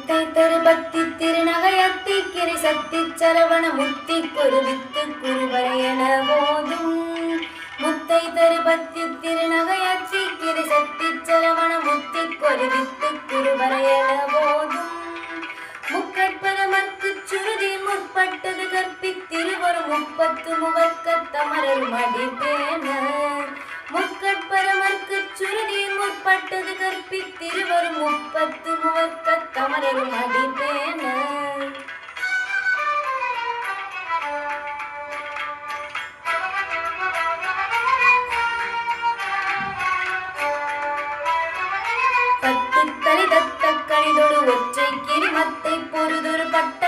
முத்தை தருபத்தி திருநகையத்தி கிரி சக்தி சரவண முத்தி குருவித்து குருவரையன போதும். முத்தை தருபத்தி திருநகையத்தி கிரி சக்தி சரவண முத்தி குருவித்து குருவரையன போதும். முக்கட்பரமர்க்கு சுருதி முற்பட்டது கற்பித்திருவரும் முப்பத்து முவர்க்கத்தமரர் மடிப்பேன. முக்கட்பரமர்க்கு சுருதி முற்பட்டது கற்பித்திருவரும் முப்பத்து முவர்க்கத்தமரர் மடிப்பேன. பத்து தலை தத்த கழிதொடு ஒற்றை கிரிமத்தை பொறுதொரு பட்ட